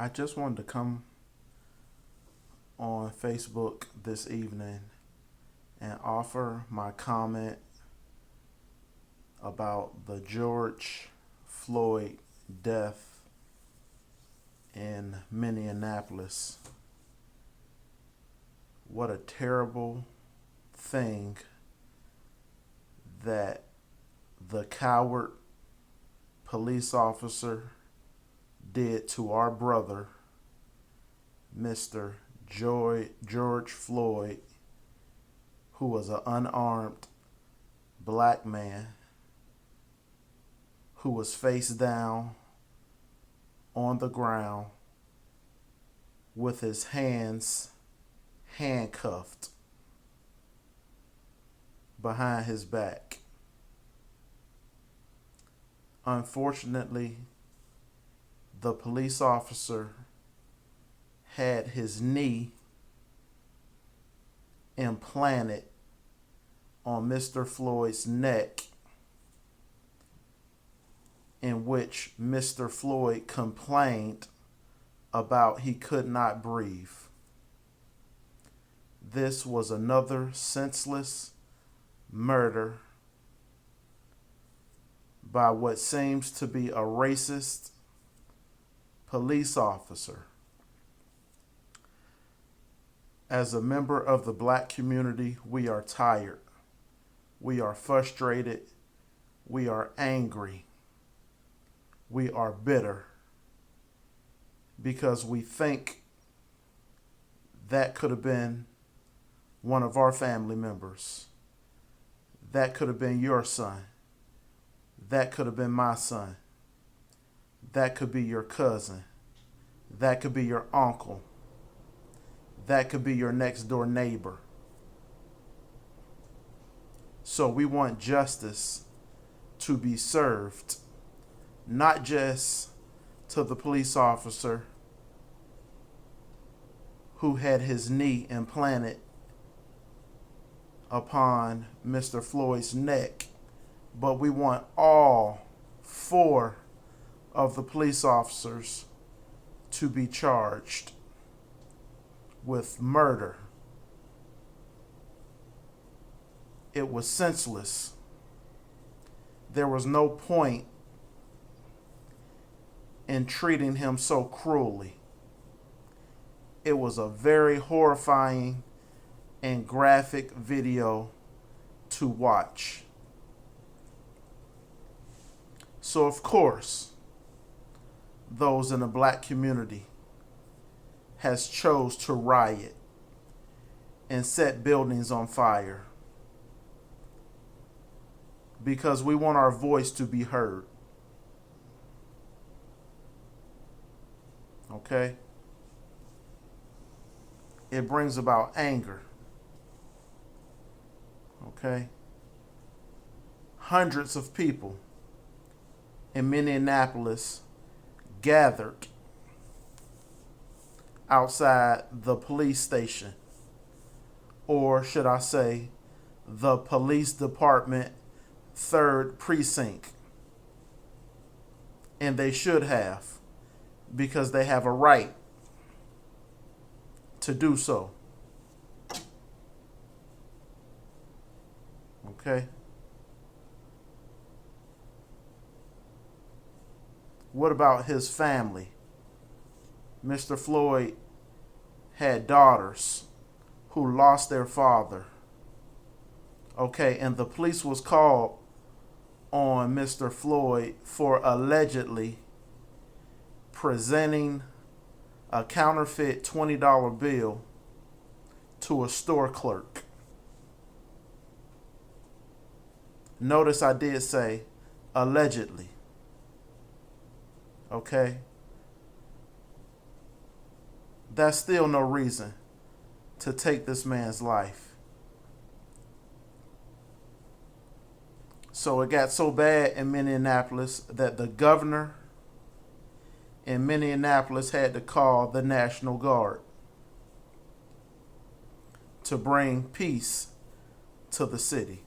I just wanted to come on Facebook this evening and offer my comment about the George Floyd death in Minneapolis. What a terrible thing that the coward police officer did to our brother, Mr. George Floyd, who was an unarmed black man who was face down on the ground with his hands handcuffed behind his back. Unfortunately, the police officer had his knee implanted on Mr. Floyd's neck, in which Mr. Floyd complained about he could not breathe. This was another senseless murder by what seems to be a racist police officer. As a member of the black community, we are tired. We are frustrated. We are angry. We are bitter because we think that could have been one of our family members. That could have been your son. That could have been my son. That could be your cousin. That could be your uncle. That could be your next door neighbor. So we want justice to be served, not just to the police officer who had his knee implanted upon Mr. Floyd's neck, but we want all four of the police officers to be charged with murder. It was senseless. There was no point in treating him so cruelly. It was a very horrifying and graphic video to watch. So of course, those in the black community has chose to riot and set buildings on fire because we want our voice to be heard. Okay? It brings about anger. Okay? Hundreds of people in Minneapolis gathered outside the police station, or should I say, the police department 3rd precinct. And they should have, because they have a right to do so. Okay? What about his family? Mr. Floyd had daughters who lost their father. Okay, and the police was called on Mr. Floyd for allegedly presenting a counterfeit $20 bill to a store clerk. Notice I did say allegedly. Okay? That's still no reason to take this man's life. So it got so bad in Minneapolis that the governor in Minneapolis had to call the National Guard to bring peace to the city.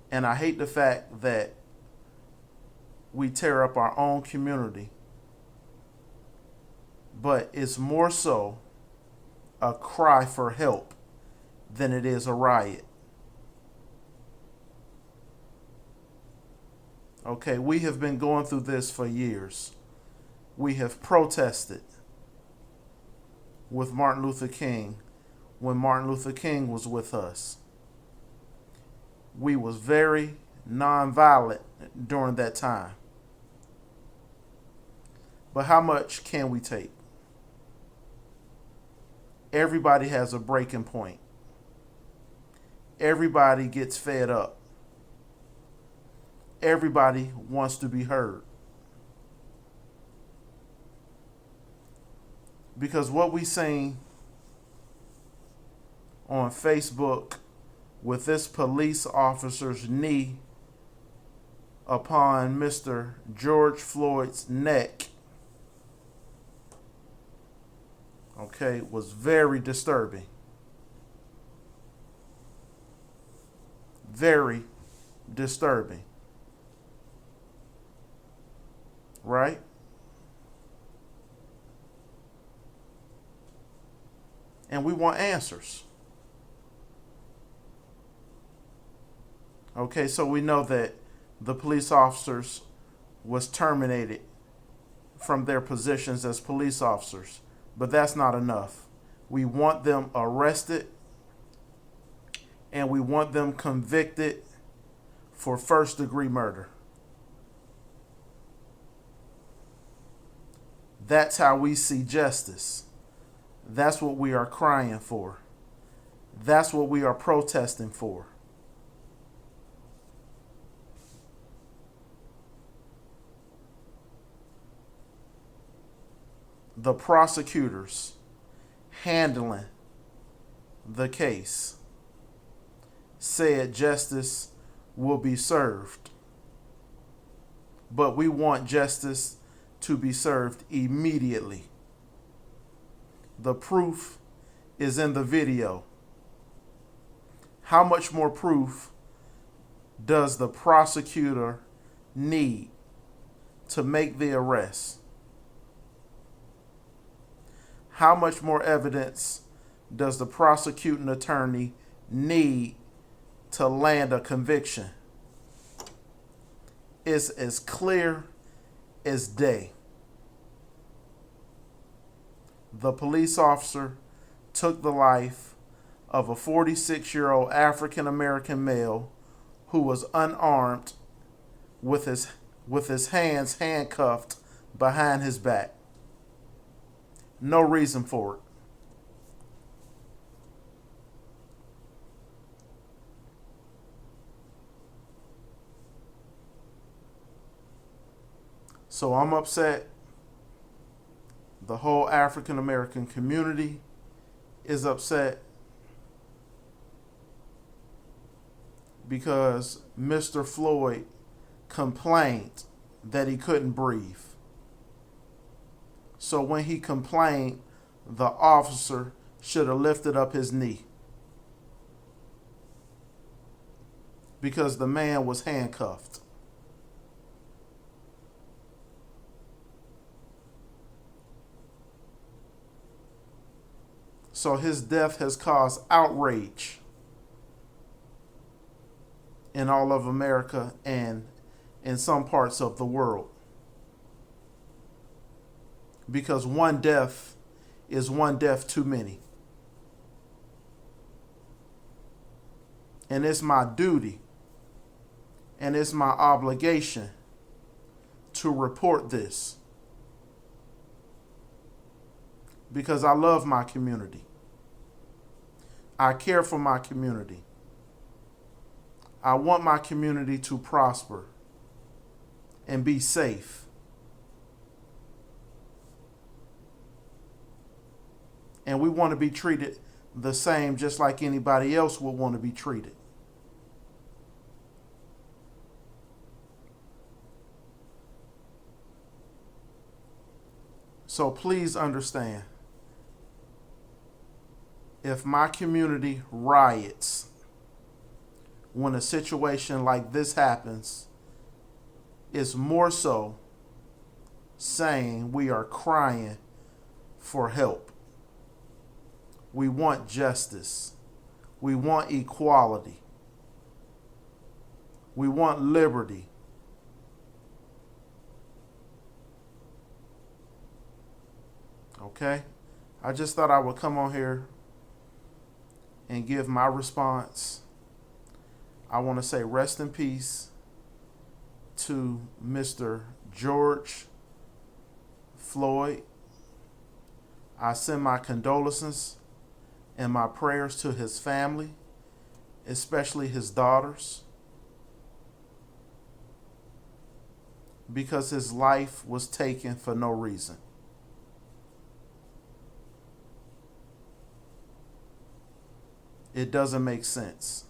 And I hate the fact that we tear up our own community, but it's more so a cry for help than it is a riot. Okay, we have been going through this for years. We have protested with Martin Luther King when Martin Luther King was with us. We was very nonviolent during that time. But how much can we take? Everybody has a breaking point. Everybody gets fed up. Everybody wants to be heard. Because what we seen on Facebook with this police officer's knee upon Mr. George Floyd's neck, okay, was very disturbing. Very disturbing. Right? And we want answers. Okay, so we know that the police officers was terminated from their positions as police officers, but that's not enough. We want them arrested and we want them convicted for first-degree murder. That's how we see justice. That's what we are crying for. That's what we are protesting for. The prosecutors handling the case said justice will be served. But we want justice to be served immediately. The proof is in the video. How much more proof does the prosecutor need to make the arrest? How much more evidence does the prosecuting attorney need to land a conviction? It's as clear as day. The police officer took the life of a 46-year-old African American male who was unarmed with his hands handcuffed behind his back. No reason for it. So I'm upset. The whole African American community is upset because Mr. Floyd complained that he couldn't breathe. So when he complained, the officer should have lifted up his knee because the man was handcuffed. So his death has caused outrage in all of America and in some parts of the world. Because one death is one death too many. And it's my duty and it's my obligation to report this. Because I love my community. I care for my community. I want my community to prosper and be safe. And we want to be treated the same just like anybody else would want to be treated. So please understand, if my community riots when a situation like this happens, It's more so saying we are crying for help. We want justice. We want equality. We want liberty. Okay? I just thought I would come on here and give my response. I want to say rest in peace to Mr. George Floyd. I send my condolences and my prayers to his family, especially his daughters, because his life was taken for no reason. It doesn't make sense.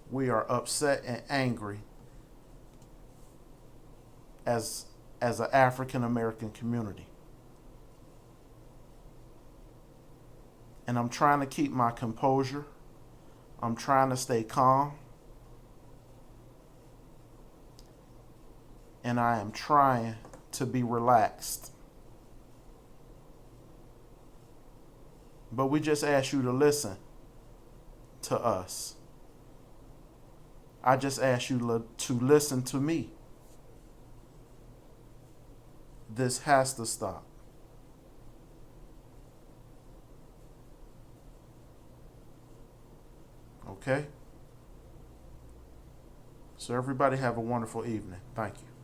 We are upset and angry as an African American community. And I'm trying to keep my composure. I'm trying to stay calm. And I am trying to be relaxed. But we just ask you to listen to us. I just ask you to listen to me. This has to stop. Okay? So everybody have a wonderful evening. Thank you.